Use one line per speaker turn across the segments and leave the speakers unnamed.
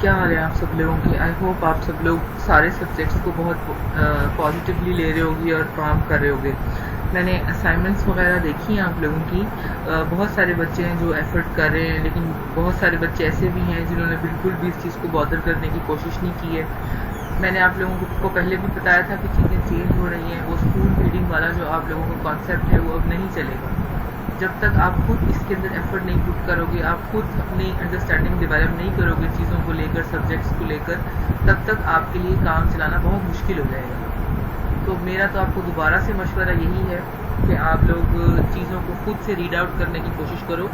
क्या हाल है आप सब लोगों के। आई होप आप सब लोग सारे सब्जेक्ट्स को बहुत पॉजिटिवली ले रहे होगे और काम कर रहे होगे। मैंने असाइनमेंट्स वगैरह देखी हैं आप लोगों की। बहुत सारे बच्चे हैं जो एफर्ट कर रहे हैं, लेकिन बहुत सारे बच्चे ऐसे भी हैं जिन्होंने बिल्कुल भी इस चीज़ को बॉदर करने की कोशिश नहीं की है। मैंने आप लोगों को पहले भी बताया था कि चीज़ें चेंज हो रही हैं। वो स्पून फीडिंग वाला जो आप लोगों का कॉन्सेप्ट है वो अब नहीं चलेगा। जब तक आप खुद इसके अंदर एफर्ट नहीं पुट करोगे, आप खुद अपनी अंडरस्टैंडिंग डेवलप नहीं करोगे चीज़ों को लेकर, सब्जेक्ट्स को लेकर, तब तक आपके लिए काम चलाना बहुत मुश्किल हो जाएगा। तो मेरा तो आपको दोबारा से मशवरा यही है कि आप लोग चीज़ों को खुद से रीड आउट करने की कोशिश करो।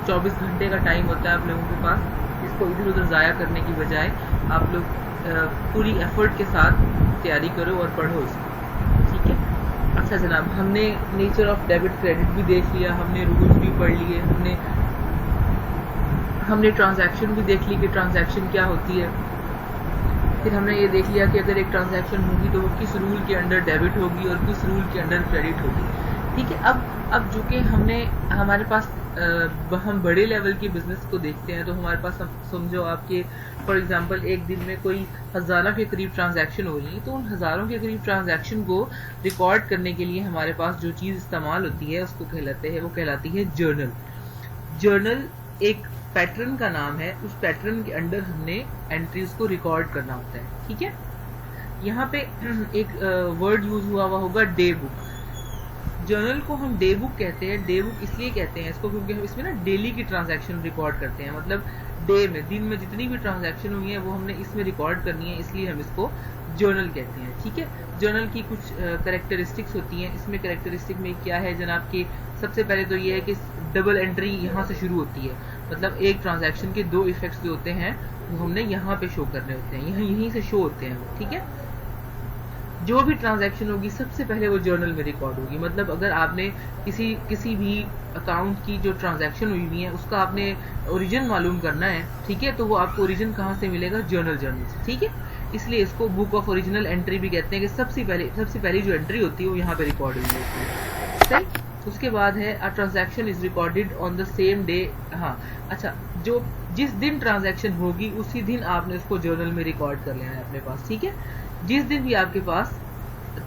24 घंटे का टाइम होता है आप लोगों के पास। इसको इधर उधर ज़ाया करने की बजाय आप लोग पूरी एफर्ट के साथ तैयारी करो और पढ़ो इसको, ठीक है। अच्छा जनाब, हमने नेचर ऑफ डेबिट क्रेडिट भी देख लिया, हमने रूल्स भी पढ़ लिए, हमने ट्रांजैक्शन भी देख ली कि ट्रांजैक्शन क्या होती है। फिर हमने ये देख लिया कि अगर एक ट्रांजैक्शन होगी तो वो किस रूल के अंडर डेबिट होगी और किस रूल के अंडर क्रेडिट होगी, ठीक है। अब जो कि हमारे पास हम बड़े लेवल के बिजनेस को देखते हैं तो हमारे पास समझो आपके फॉर एग्जांपल एक दिन में कोई हज़ारों के करीब ट्रांजैक्शन हो रही है, तो उन हज़ारों के करीब ट्रांजैक्शन को रिकॉर्ड करने के लिए हमारे पास जो चीज़ इस्तेमाल होती है उसको कहलाती है जर्नल। जर्नल एक पैटर्न का नाम है। उस पैटर्न के अंडर हमने एंट्रीज को रिकॉर्ड करना होता है, ठीक है। यहाँ पे एक वर्ड यूज हुआ होगा डे बुक। जर्नल को हम डे बुक कहते हैं। डे बुक इसलिए कहते हैं इसको क्योंकि हम इसमें ना डेली की ट्रांजैक्शन रिकॉर्ड करते हैं। मतलब डे में, दिन में जितनी भी ट्रांजैक्शन हुई है वो हमने इसमें रिकॉर्ड करनी है, इसलिए हम इसको जर्नल कहते हैं, ठीक है। जर्नल की कुछ कैरेक्टरिस्टिक्स होती हैं। इसमें कैरेक्टरिस्टिक में क्या है जनाब कि सबसे पहले तो ये है कि डबल एंट्री यहाँ से शुरू होती है। मतलब एक ट्रांजैक्शन के दो इफेक्ट्स जो होते हैं वो हमने यहाँ पे शो करने होते हैं, यहीं से शो होते हैं वो, ठीक है। जो भी ट्रांजैक्शन होगी सबसे पहले वो जर्नल में रिकॉर्ड होगी। मतलब अगर आपने किसी भी अकाउंट की जो ट्रांजैक्शन हुई है उसका आपने ओरिजिन मालूम करना है, ठीक है, तो वो आपको ओरिजिन कहाँ से मिलेगा? जर्नल से, ठीक है। इसलिए इसको बुक ऑफ ओरिजिनल एंट्री भी कहते हैं कि सबसे पहली जो एंट्री होती है वो यहाँ पे रिकॉर्ड हुई है, सही। उसके बाद है a transaction is recorded on the same day. हाँ अच्छा, जो जिस दिन ट्रांजैक्शन होगी उसी दिन आपने उसको जर्नल में रिकॉर्ड कर लेना है अपने पास, ठीक है। जिस दिन भी आपके पास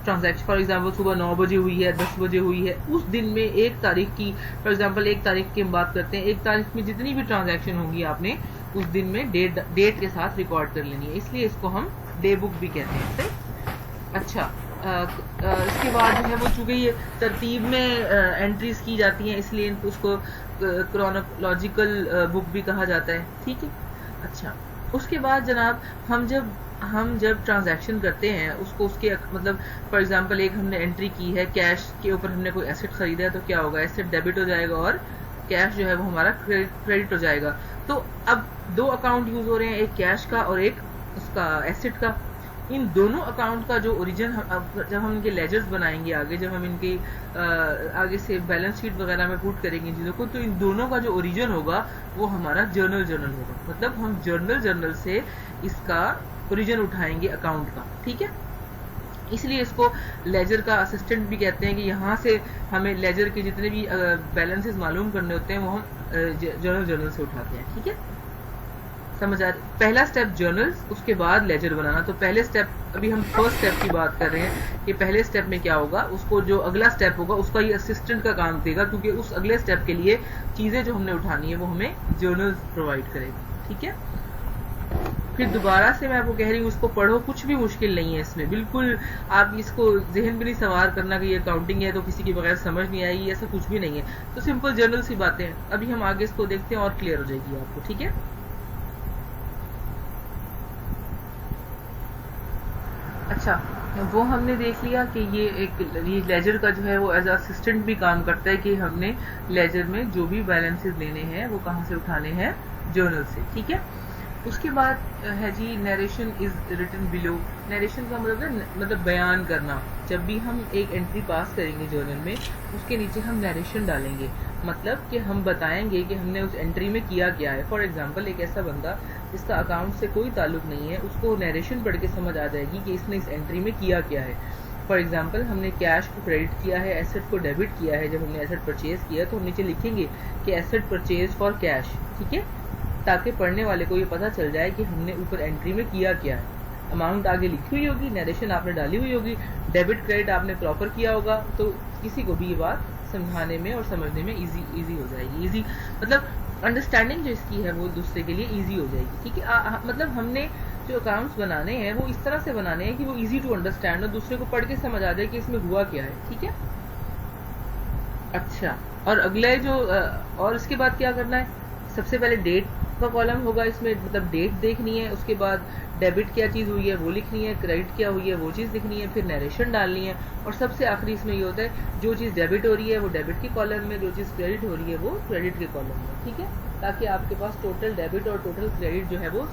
ट्रांजैक्शन फॉर एग्जांपल सुबह 9 बजे हुई है, 10 बजे हुई है, उस दिन में एक तारीख की, फॉर एग्जांपल 1 तारीख की हम बात करते हैं, 1 तारीख में जितनी भी ट्रांजैक्शन होंगी आपने उस दिन में डेट के साथ रिकॉर्ड कर लेनी है, इसलिए इसको हम डे बुक भी कहते हैं, सही। अच्छा, इसके बाद जो है वो चूंकि ये तरतीब में एंट्रीज की जाती हैं इसलिए उसको क्रोनोलॉजिकल बुक भी कहा जाता है, ठीक है। अच्छा, उसके बाद जनाब हम जब ट्रांजैक्शन करते हैं उसको उसके मतलब फॉर एग्जांपल एक हमने एंट्री की है, कैश के ऊपर हमने कोई एसेट खरीदा है, तो क्या होगा? एसेट डेबिट हो जाएगा और कैश जो है वो हमारा क्रेडिट हो जाएगा। तो अब दो अकाउंट यूज हो रहे हैं, एक कैश का और एक उसका एसेट का। इन दोनों अकाउंट का जो ओरिजिन जब हम इनके लेजर्स बनाएंगे आगे, जब हम इनके आगे से बैलेंस शीट वगैरह में पुट करेंगे चीज़ों को, तो इन दोनों का जो ओरिजिन होगा वो हमारा जर्नल होगा। मतलब हम जर्नल से इसका ओरिजिन उठाएंगे अकाउंट का, ठीक है। इसलिए इसको लेजर का असिस्टेंट भी कहते हैं कि यहाँ से हमें लेजर के जितने भी बैलेंसेस मालूम करने होते हैं वो हम जर्नल से उठाते हैं, ठीक है। समझ आ रही? पहला स्टेप जर्नल्स, उसके बाद लेजर बनाना। तो पहले स्टेप, अभी हम फर्स्ट स्टेप की बात कर रहे हैं कि पहले स्टेप में क्या होगा, उसको जो अगला स्टेप होगा उसका ये असिस्टेंट का काम देगा, क्योंकि उस अगले स्टेप के लिए चीजें जो हमने उठानी है वो हमें जर्नल्स प्रोवाइड करेगी, ठीक है। फिर दोबारा से मैं आपको कह रही हूँ इसको पढ़ो, कुछ भी मुश्किल नहीं है इसमें, बिल्कुल आप इसको जहन भी नहीं सवार करना कि ये अकाउंटिंग है तो किसी के बगैर समझ नहीं आएगी, ऐसा कुछ भी नहीं है। तो सिंपल जर्नल सी बातें हैं। अभी हम आगे इसको देखते हैं और क्लियर हो जाएगी आपको, ठीक है। अच्छा, वो हमने देख लिया कि ये लेजर का जो है वो एज असिस्टेंट भी काम करता है कि हमने लेजर में जो भी बैलेंसेस लेने हैं वो कहाँ से उठाने हैं? जर्नल से, ठीक है। उसके बाद है जी narration is written below. Narration का मतलब बयान करना। जब भी हम एक एंट्री पास करेंगे जर्नल में, उसके नीचे हम नरेशन डालेंगे, मतलब कि हम बताएंगे कि हमने उस एंट्री में किया क्या है। फॉर एग्जांपल एक ऐसा बंदा जिसका अकाउंट से कोई ताल्लुक नहीं है, उसको नरेशन पढ़ के समझ आ जाएगी कि इसने इस एंट्री में किया क्या है। फॉर एग्जांपल हमने कैश को क्रेडिट किया है, एसेट को डेबिट किया है। जब हमने एसेट परचेज किया तो हम नीचे लिखेंगे कि एसेट परचेज फॉर कैश, ठीक है। ताकि पढ़ने वाले को ये पता चल जाए कि हमने ऊपर एंट्री में किया क्या है। अमाउंट आगे लिखी हुई होगी, नरेशन आपने डाली हुई होगी, डेबिट क्रेडिट आपने प्रॉपर किया होगा, तो किसी को भी ये बात समझाने में और समझने में इजी हो जाएगी। इजी मतलब अंडरस्टैंडिंग जो इसकी है वो दूसरे के लिए इजी हो जाएगी। ठीक है, मतलब हमने जो अकाउंट्स बनाने हैं वो इस तरह से बनाने हैं कि वो इजी टू अंडरस्टैंड और दूसरे को पढ़ के समझ आ जाए कि इसमें हुआ क्या है। ठीक है, अच्छा, और अगले जो और इसके बाद क्या करना है, सबसे पहले डेट का कॉलम होगा इसमें, मतलब डेट देखनी है, उसके बाद डेबिट क्या चीज़ हुई है वो लिखनी है, क्रेडिट क्या हुई है वो चीज़ लिखनी है, फिर नरेशन डालनी है, और सबसे आखिरी इसमें ये होता है जो चीज़ डेबिट हो रही है वो डेबिट के कॉलम में, जो चीज़ क्रेडिट हो रही है वो क्रेडिट के कॉलम में। ठीक है, ताकि आपके पास टोटल डेबिट और टोटल क्रेडिट जो है वो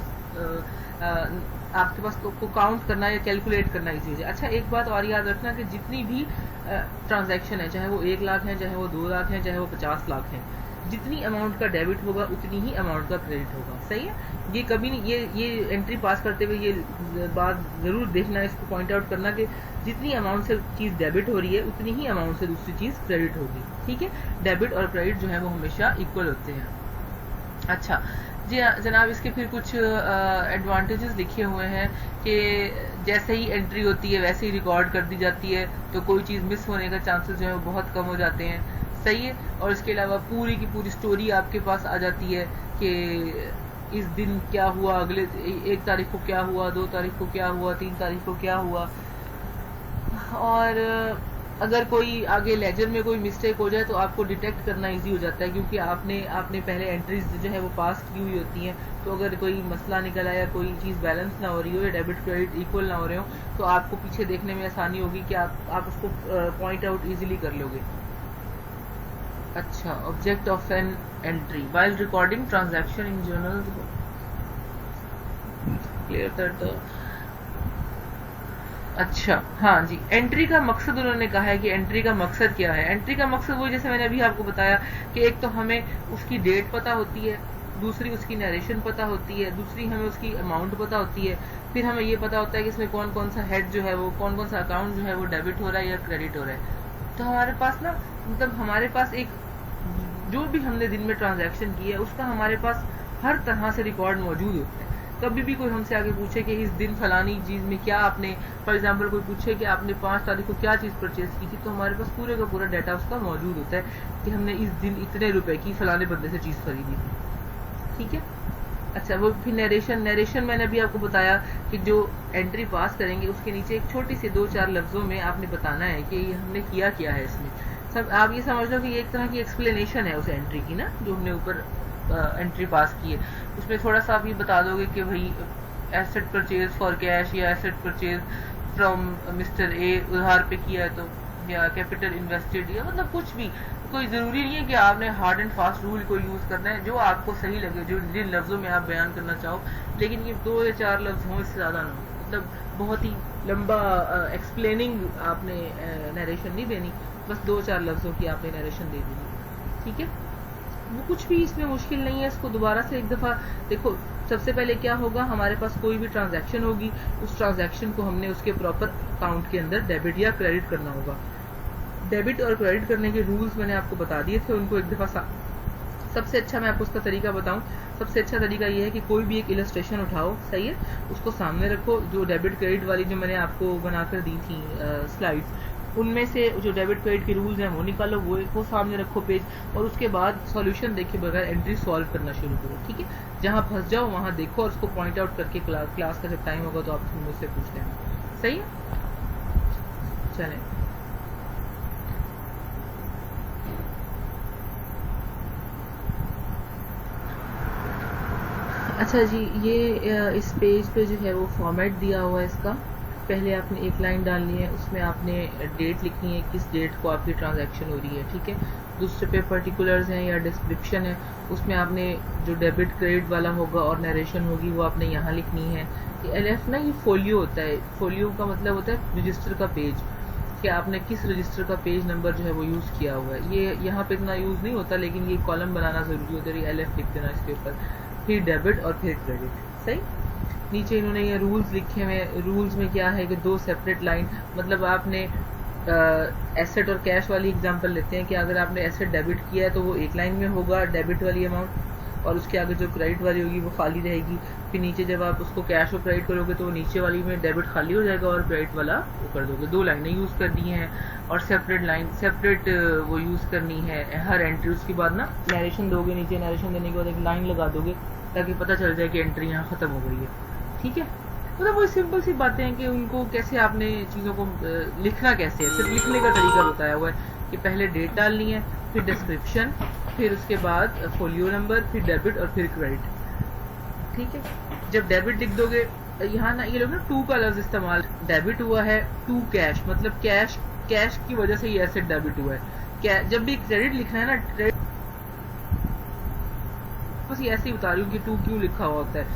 आपके पास को काउंट करना या कैलकुलेट करना इजी हो जाए। अच्छा, एक बात और याद रखना कि जितनी भी ट्रांजैक्शन है, चाहे वो 1 लाख है, चाहे वो 2 लाख है, चाहे वो 50 लाख है, जितनी अमाउंट का डेबिट होगा उतनी ही अमाउंट का क्रेडिट होगा। सही है, ये कभी नहीं, ये एंट्री पास करते हुए ये बात जरूर देखना, इसको पॉइंट आउट करना कि जितनी अमाउंट से चीज़ डेबिट हो रही है उतनी ही अमाउंट से दूसरी चीज़ क्रेडिट होगी। ठीक है, डेबिट और क्रेडिट जो है वो हमेशा इक्वल होते हैं। अच्छा जी जनाब, इसके फिर कुछ एडवांटेजेस लिखे हुए हैं कि जैसे ही एंट्री होती है वैसे ही रिकॉर्ड कर दी जाती है, तो कोई चीज़ मिस होने का चांसेस जो है वो बहुत कम हो जाते हैं। सही है, और इसके अलावा पूरी की पूरी स्टोरी आपके पास आ जाती है कि इस दिन क्या हुआ, अगले 1 तारीख को क्या हुआ, 2 तारीख को क्या हुआ, 3 तारीख को क्या हुआ, और अगर कोई आगे लेजर में कोई मिस्टेक हो जाए तो आपको डिटेक्ट करना इजी हो जाता है, क्योंकि आपने पहले एंट्रीज जो है वो पास की हुई होती हैं। तो अगर कोई मसला निकल आया, कोई चीज़ बैलेंस ना हो रही हो या डेबिट क्रेडिट इक्वल ना हो रहे हो, तो आपको पीछे देखने में आसानी होगी कि आप उसको पॉइंट आउट इजीली कर लोगे। अच्छा, object of an entry while recording transaction in journal clear कर दो। अच्छा, हाँ जी, एंट्री का मकसद उन्होंने कहा है कि एंट्री का मकसद क्या है। एंट्री का मकसद वो जैसे मैंने अभी आपको बताया कि एक तो हमें उसकी डेट पता होती है, दूसरी उसकी नरेशन पता होती है, दूसरी हमें उसकी अमाउंट पता होती है, फिर हमें ये पता होता है कि इसमें कौन कौन सा हेड जो है वो, कौन कौन सा अकाउंट जो है वो डेबिट हो रहा है या क्रेडिट हो रहा है। तो हमारे पास ना, मतलब हमारे पास एक जो भी हमने दिन में ट्रांजैक्शन की है उसका हमारे पास हर तरह से रिकॉर्ड मौजूद होता है। कभी भी कोई हमसे आगे पूछे कि इस दिन फलानी चीज़ में क्या आपने, फॉर एग्जांपल कोई पूछे कि आपने 5 तारीख को क्या चीज़ परचेज की थी, तो हमारे पास पूरे का पूरा डाटा उसका मौजूद होता है कि हमने इस दिन इतने रुपए की फलाने बंदे से चीज़ खरीदी थी। ठीक है, अच्छा, वो फिर नरेशन मैंने अभी आपको बताया कि जो एंट्री पास करेंगे उसके नीचे एक छोटी सी 2-4 लफ्जों में आपने बताना है कि हमने किया क्या है इसमें। सब आप ये समझ लो कि ये एक तरह की एक्सप्लेनेशन है उस एंट्री की ना, जो हमने ऊपर एंट्री पास की है। उसमें थोड़ा सा आप ये बता दोगे कि भाई एसेट परचेज फॉर कैश या asset purchase from mister A उधार पे किया है तो, या कैपिटल इन्वेस्टेड, या मतलब कुछ भी, कोई ज़रूरी नहीं है कि आपने हार्ड एंड फास्ट रूल को यूज़ करना है, जो आपको सही लगे, जो जिन लफ्ज़ों में आप बयान करना चाहो, लेकिन ये 2 या 4 लफ्ज़ हों, इससे ज़्यादा ना, मतलब बहुत ही लंबा एक्सप्लेनिंग आपने नरेशन नहीं देनी, बस 2-4 लफ्ज़ों की आपने नरेशन दे देनी। ठीक है, वो कुछ भी इसमें मुश्किल नहीं है। इसको दोबारा से एक दफ़ा देखो। सबसे पहले क्या होगा, हमारे पास कोई भी ट्रांजैक्शन होगी, उस ट्रांजैक्शन को हमने उसके प्रॉपर अकाउंट के अंदर डेबिट या क्रेडिट करना होगा। डेबिट और क्रेडिट करने के रूल्स मैंने आपको बता दिए थे, उनको एक दफ़ा सबसे अच्छा मैं आपको उसका तरीका बताऊं, सबसे अच्छा तरीका ये है कि कोई भी एक इलस्ट्रेशन उठाओ, सही है, उसको सामने रखो, जो डेबिट क्रेडिट वाली जो मैंने आपको बनाकर दी थी स्लाइड्स, उनमें से जो डेबिट क्रेडिट के रूल्स हैं वो निकालो, वो सामने रखो पेज, और उसके बाद सॉल्यूशन देखे बगैर एंट्री सॉल्व करना शुरू करो। ठीक है, जहाँ फंस जाओ वहाँ देखो और उसको पॉइंट आउट करके क्लास का जब टाइम होगा तो आप मुझसे पूछ लेना। सही है, चलें। अच्छा जी, ये इस पेज पे जो है वो फॉर्मेट दिया हुआ है इसका। पहले आपने एक लाइन डालनी है, उसमें आपने डेट लिखनी है, किस डेट को आपकी ट्रांजैक्शन हो रही है। ठीक है, दूसरे पे पर्टिकुलर्स हैं या डिस्क्रिप्शन है, उसमें आपने जो डेबिट क्रेडिट वाला होगा और नरेशन होगी वो आपने यहाँ लिखनी है। ये एलएफ ना, ये फोलियो होता है। फोलियो का मतलब होता है रजिस्टर का पेज, कि आपने किस रजिस्टर का पेज नंबर जो है वो यूज़ किया हुआ है। ये यहाँ पे इतना यूज़ नहीं होता, लेकिन ये कॉलम बनाना ज़रूरी होता है। एलएफ लिख देना इसके ऊपर, फिर डेबिट और फिर क्रेडिट। सही, नीचे इन्होंने ये रूल्स लिखे हुए। रूल्स में क्या है कि 2 सेपरेट लाइन, मतलब आपने एसेट और कैश वाली एग्जांपल लेते हैं कि अगर आपने एसेट डेबिट किया है तो वो एक लाइन में होगा डेबिट वाली अमाउंट, और उसके आगे जो क्रेडिट वाली होगी वो खाली रहेगी। फिर नीचे जब आप उसको कैश और क्रेडिट करोगे तो वो नीचे वाली में डेबिट खाली हो जाएगा और क्रेडिट वाला वो कर दोगे। 2 लाइनें यूज़ करनी है और सेपरेट वो यूज़ करनी है हर एंट्री। उसके बाद ना नरेशन दोगे, नीचे नरेशन देने के बाद एक लाइन लगा दोगे ताकि पता चल जाए कि एंट्री यहाँ ख़त्म हो गई है। ठीक है, मतलब वो सिंपल सी बातें हैं कि उनको कैसे आपने चीज़ों को लिखना कैसे है, सिर्फ लिखने का तरीका बताया हुआ है कि पहले डेट डालनी है, फिर डिस्क्रिप्शन, फिर उसके बाद फोलियो नंबर, फिर डेबिट और फिर क्रेडिट। ठीक है, जब डेबिट लिख दोगे यहाँ ना ये लोग ना टू का लफ्ज इस्तेमाल, डेबिट हुआ है टू कैश, मतलब कैश की वजह से ये एसेट डेबिट हुआ है। जब भी क्रेडिट लिखना है ना, बस ये ऐसे ही बता रही हूँ कि टू क्यों लिखा हुआ होता है,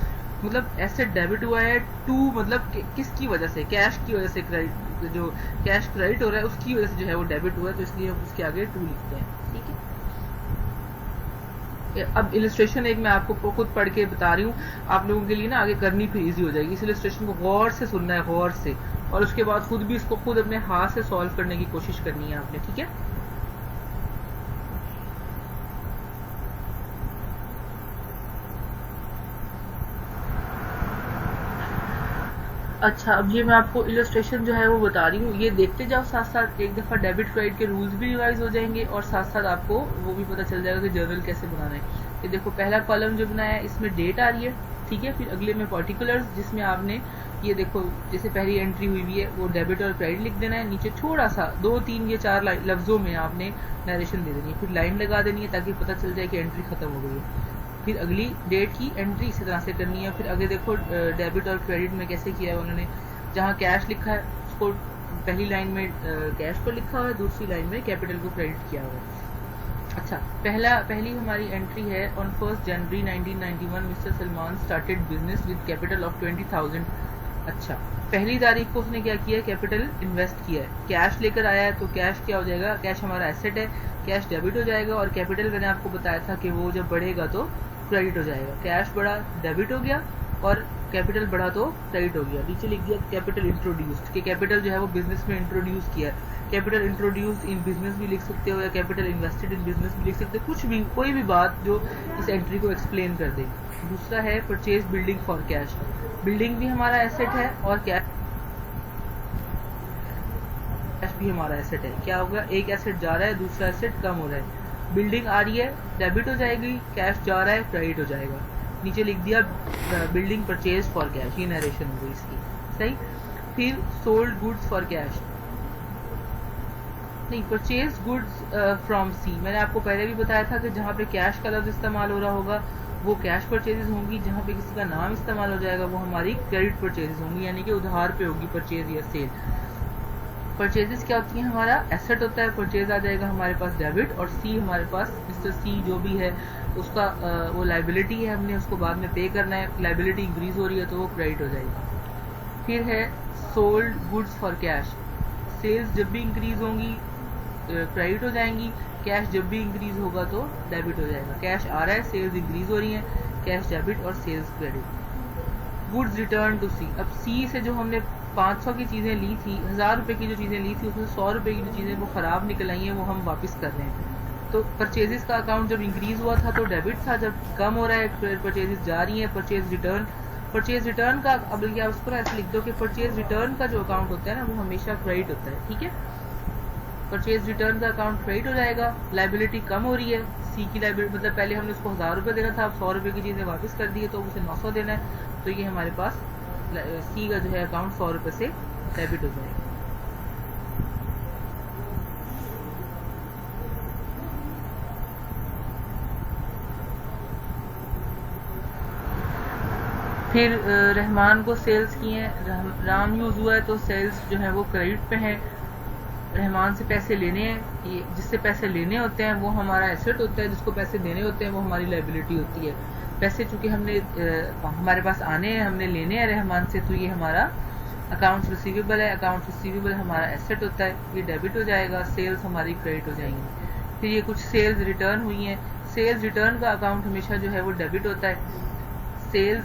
मतलब एसेट डेबिट हुआ है टू मतलब किसकी वजह से, कैश की वजह से, क्रेडिट जो कैश क्रेडिट हो रहा है उसकी वजह से जो है वो डेबिट हुआ है, तो इसलिए हम उसके आगे टू लिखते हैं। ठीक है, अब इलस्ट्रेशन एक मैं आपको खुद पढ़ के बता रही हूँ, आप लोगों के लिए ना आगे करनी फिर इजी हो जाएगी। इस इलस्ट्रेशन को गौर से सुनना है, गौर से, और उसके बाद खुद भी इसको खुद अपने हाथ से सॉल्व करने की कोशिश करनी है आपने। ठीक है, अच्छा अब ये मैं आपको इलस्ट्रेशन जो है वो बता रही हूँ, ये देखते जाओ साथ साथ, एक दफ़ा डेबिट क्रेडिट के रूल्स भी रिवाइज हो जाएंगे और साथ साथ आपको वो भी पता चल जाएगा कि जर्नल कैसे बनाना है। ये देखो पहला कॉलम जो बनाया है इसमें डेट आ रही है, ठीक है, फिर अगले में पर्टिकुलर्स जिसमें आपने ये देखो जैसे पहली एंट्री हुई हुई है वो डेबिट और क्रेडिट लिख देना है, नीचे थोड़ा सा 2, 3 या 4 लफ्जों में आपने नरेशन दे देनी है, फिर लाइन लगा देनी है ताकि पता चल जाए कि एंट्री खत्म हो गई है। फिर अगली डेट की एंट्री इसी तरह से करनी है। फिर आगे देखो डेबिट और क्रेडिट में कैसे किया है उन्होंने, जहाँ कैश लिखा है उसको पहली लाइन में कैश को लिखा हुआ है, दूसरी लाइन में कैपिटल को क्रेडिट किया हुआ है। अच्छा पहली हमारी एंट्री है, on 1 January 1991 mister Salman started business with capital of 20,000। अच्छा पहली तारीख को उसने क्या किया है, कैपिटल इन्वेस्ट किया है, कैश लेकर आया है, तो कैश क्या हो जाएगा, कैश हमारा एसेट है, कैश डेबिट हो जाएगा, और कैपिटल मैंने आपको बताया था कि वो जब बढ़ेगा तो क्रेडिट हो जाएगा। कैश बढ़ा डेबिट हो गया और कैपिटल बढ़ा तो क्रेडिट हो गया। नीचे लिख दिया कैपिटल इंट्रोड्यूस्ड, कि कैपिटल जो है वो बिजनेस में इंट्रोड्यूस किया है। कैपिटल इंट्रोड्यूस्ड इन बिजनेस भी लिख सकते हो या कैपिटल इन्वेस्टेड इन बिजनेस भी लिख सकते हो, कुछ भी कोई भी बात जो इस एंट्री को एक्सप्लेन कर दे। दूसरा है purchase building for cash, building भी हमारा एसेट है और कैश भी हमारा एसेट है। क्या होगा, एक एसेट जा रहा है दूसरा एसेट कम हो रहा है, बिल्डिंग आ रही है डेबिट हो जाएगी, कैश जा रहा है क्रेडिट हो जाएगा। नीचे लिख दिया बिल्डिंग परचेज फॉर कैश, ये नरेशन हो गई इसकी, सही। फिर सोल्ड गुड्स फॉर कैश, नहीं परचेज गुड्स फ्रॉम सी, मैंने आपको पहले भी बताया था कि जहाँ पे कैश का लफ्ज इस्तेमाल हो रहा होगा वो कैश परचेजेस होंगी, जहाँ पे किसी का नाम इस्तेमाल हो जाएगा वो हमारी क्रेडिट परचेजेस होंगी, यानी कि उधार पे होगी परचेज या सेल। परचेजेस क्या होती है, हमारा एसेट होता है, परचेज आ जाएगा हमारे पास डेबिट, और सी हमारे पास मिस्टर सी जो भी है उसका वो लाइबिलिटी है, हमने उसको बाद में पे करना है, लाइबिलिटी इंक्रीज हो रही है तो वो क्रेडिट हो जाएगी। फिर है sold goods for cash, sales जब भी इंक्रीज होंगी क्रेडिट हो जाएंगी, कैश जब भी इंक्रीज होगा तो डेबिट हो जाएगा। कैश आ रहा है, सेल्स इंक्रीज हो रही हैं, कैश डेबिट और sales credit. Goods return to C, अब सी से जो हमने 500 की चीज़ें ली थी, 1000 रुपये की जो चीज़ें ली थी उसमें 100 रुपये की जो चीज़ें वो ख़राब निकल आई हैं वो हम वापस कर रहे हैं। तो परचेजेस का अकाउंट जब इंक्रीज हुआ था तो डेबिट था, जब कम हो रहा है परचेजेस जा रही हैं, परचेज रिटर्न का, अब क्या उसको ना ऐसे लिख दो कि परचेज रिटर्न का जो अकाउंट होता है ना वो हमेशा क्रेडिट होता है, ठीक है। परचेज रिटर्न का अकाउंट क्रेडिट हो जाएगा, लाइबिलिटी कम हो रही है, सी की लाइबिलिटी मतलब पहले हमने उसको 1000 रुपये देना था, अब 100 रुपये की चीज़ें वापस कर दी है तो उसे 900 देना है, तो ये हमारे पास सी का जो है अकाउंट 100 रुपये से डेबिट हो जाएगा। फिर रहमान को सेल्स किए हैं, राम यूज हुआ है तो सेल्स जो है वो क्रेडिट पे है। रहमान से पैसे लेने हैं, ये जिससे पैसे लेने होते हैं वो हमारा एसेट होता है, जिसको पैसे देने होते हैं वो हमारी लाइबिलिटी होती है। पैसे चूंकि हमने हमारे पास आने हैं, हमने लेने हैं रहमान से, तो ये हमारा अकाउंट्स रिसीवेबल है, अकाउंट्स रिसीवेबल हमारा एसेट होता है, ये डेबिट हो जाएगा, सेल्स हमारी क्रेडिट हो जाएंगी। फिर ये कुछ सेल्स रिटर्न हुई हैं, सेल्स रिटर्न का अकाउंट हमेशा जो है वो डेबिट होता है, सेल्स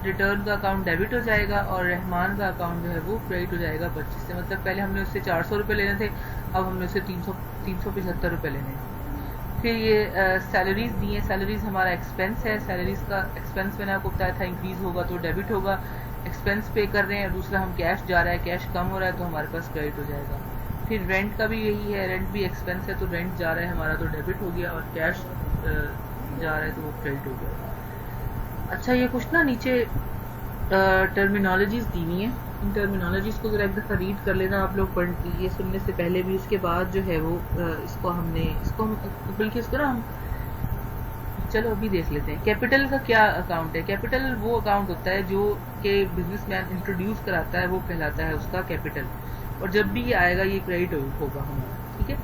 रिटर्न का अकाउंट डेबिट हो जाएगा और रहमान का अकाउंट जो है वो क्रेडिट हो जाएगा 25 से, मतलब पहले हमने उससे 400 रुपये लेने थे, अब हमने उससे 375 रुपये लेने हैं। फिर ये सैलरीज दी हैं, सैलरीज हमारा एक्सपेंस है, सैलरीज का एक्सपेंस मैंने आपको बताया था इंक्रीज होगा तो डेबिट होगा, एक्सपेंस पे कर रहे हैं, दूसरा हम कैश जा रहा है, कैश कम हो रहा है तो हमारे पास क्रेडिट हो जाएगा। फिर रेंट का भी यही है, रेंट भी एक्सपेंस है तो रेंट जा रहा है हमारा तो डेबिट हो गया, और कैश जा रहा है तो वो क्रेडिट हो गया। अच्छा, ये कुछ ना नीचे टर्मिनोलॉजीज दी हुई हैं, इन टर्मिनोलॉजीज को जरा एक दफ़ा रीड कर लेना आप लोग, पढ़ ये सुनने से पहले भी। उसके बाद जो है वो इसको बल्कि इसको ना हम चलो अभी देख लेते हैं। कैपिटल का क्या अकाउंट है? कैपिटल वो अकाउंट होता है जो कि बिजनेसमैन इंट्रोड्यूस कराता है, वो कहलाता है उसका कैपिटल, और जब भी ये आएगा ये क्रेडिट होगा हमारा, ठीक है।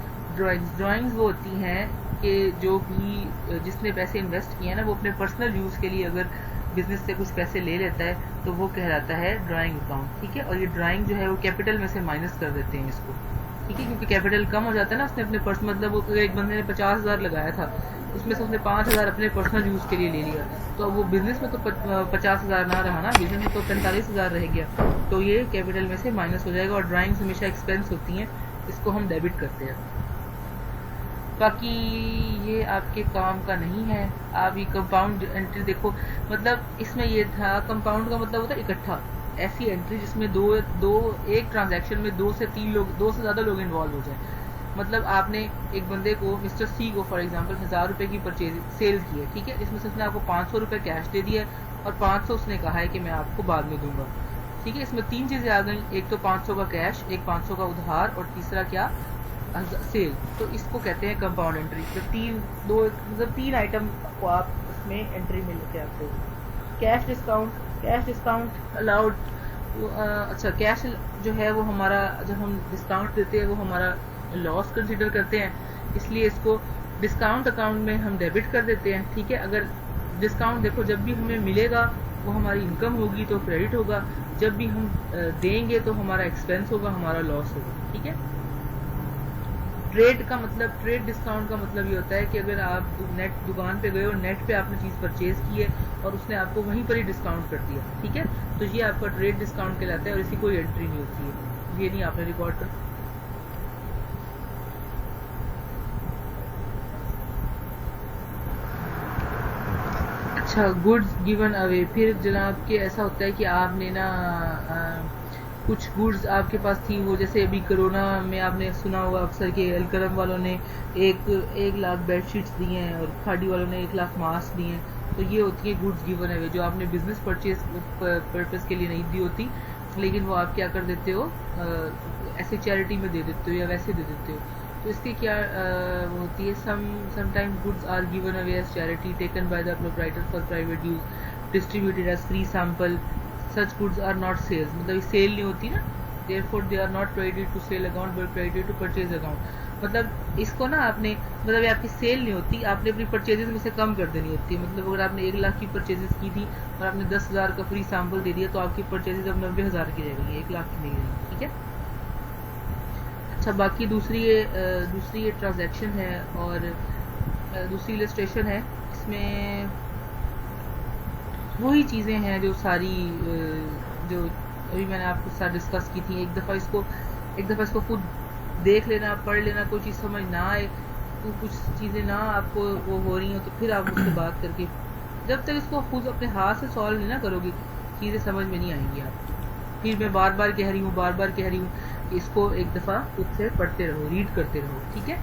ड्राइंग्स वो होती हैं कि जो भी जिसने पैसे इन्वेस्ट किए हैं ना, वो अपने पर्सनल यूज़ के लिए अगर बिजनेस से कुछ पैसे ले लेता है तो वो कहलाता है ड्राइंग अकाउंट, ठीक है। और ये ड्राइंग जो है वो कैपिटल में से माइनस कर देते हैं इसको, ठीक है, क्योंकि कैपिटल कम हो जाता है ना, उसने अपने पर्स मतलब एक बंदे ने 50,000 लगाया था, उसमें से उसने 5,000 अपने पर्सनल यूज़ के लिए ले लिया, तो वो बिजनेस में तो 50,000 ना रहा ना, बिजनेस में तो 45,000 रह गया, तो ये कैपिटल में से माइनस हो जाएगा। और ड्राइंग्स हमेशा एक्सपेंस होती हैं, इसको हम डेबिट करते हैं। बाकी ये आपके काम का नहीं है। आप ये कंपाउंड एंट्री देखो, मतलब इसमें ये था, कंपाउंड का मतलब होता है इकट्ठा, ऐसी एंट्री जिसमें एक ट्रांजैक्शन में 2 से 3 लोग, 2 से ज़्यादा लोग इन्वॉल्व हो जाए। मतलब आपने एक बंदे को, मिस्टर सी को फॉर एग्जांपल 1000 रुपये की परचेज सेल की है, ठीक है, इसमें से उसने आपको 500 रुपये कैश दे दिया और 500 उसने कहा है कि मैं आपको बाद में दूंगा, ठीक है। इसमें 3 चीज़ें आ गई, एक तो 500 का कैश, एक 500 का उधार, और तीसरा क्या, सेल। तो इसको कहते हैं कंपाउंड एंट्री। तो 3 आइटम को आप उसमें एंट्री में लेते हैं आपको। कैश डिस्काउंट अलाउड, अच्छा कैश जो है वो हमारा, जब हम डिस्काउंट देते हैं वो हमारा लॉस कंसिडर करते हैं, इसलिए इसको डिस्काउंट अकाउंट में हम डेबिट कर देते हैं, ठीक है। अगर डिस्काउंट देखो जब भी हमें मिलेगा वो हमारी इनकम होगी तो क्रेडिट होगा, जब भी हम देंगे तो हमारा एक्सपेंस होगा, हमारा लॉस होगा, ठीक है। ट्रेड डिस्काउंट का मतलब ये होता है कि अगर आप नेट दुकान पे गए और नेट पे आपने चीज़ परचेज की है और उसने आपको वहीं पर ही डिस्काउंट कर दिया, ठीक है, तो ये आपका ट्रेड डिस्काउंट कहलाता है और इसकी कोई एंट्री नहीं होती है, ये नहीं आपने रिकॉर्ड कर। अच्छा, गुड्स गिवन अवे, फिर जनाब के ऐसा होता है कि आपने ना कुछ गुड्स आपके पास थी, वो जैसे अभी कोरोना में आपने सुना होगा अक्सर के अलकरम वालों ने 1 लाख बेडशीट्स दिए हैं और खाड़ी वालों ने 1 लाख मास्क दिए हैं, तो ये होती है गुड्स गिवन अवे, जो आपने बिजनेस परचेज पर्पस के लिए नहीं दी होती, लेकिन वो आप क्या कर देते हो, ऐसे चैरिटी में दे देते हो या वैसे दे देते हो। तो इसकी क्या होती है, sometimes goods are given away as charity taken by the proprietor for private use, distributed as free sample, such goods are not sales, मतलब सेल नहीं होती ना, therefore they are not credited to sale account but credited to purchase account. मतलब इसको ना आपने, मतलब आपकी सेल नहीं होती, आपने अपनी परचेजेस में से कम कर देनी होती है। मतलब अगर आपने 1 लाख की परचेजेस की थी और आपने 10,000 का फ्री सैंपल दे दिया तो आपकी परचेजेस अब 90,000 की रहेगी, 1 लाख की नहीं रहेगी, ठीक है। अच्छा, बाकी दूसरी ये ट्रांजैक्शन है और दूसरी इलस्ट्रेशन है, इसमें वही चीज़ें हैं जो सारी जो अभी मैंने आपके साथ डिस्कस की थी। एक दफ़ा इसको खुद देख लेना, पढ़ लेना, कोई चीज़ समझ ना आए तो कुछ चीज़ें ना आपको वो हो रही हो तो फिर आप उससे बात करके, जब तक इसको खुद अपने हाथ से सॉल्व नहीं ना करोगे चीज़ें समझ में नहीं आएंगी आप। फिर मैं बार बार कह रही हूँ इसको एक दफ़ा खुद से पढ़ते रहो, रीड करते रहो, ठीक है।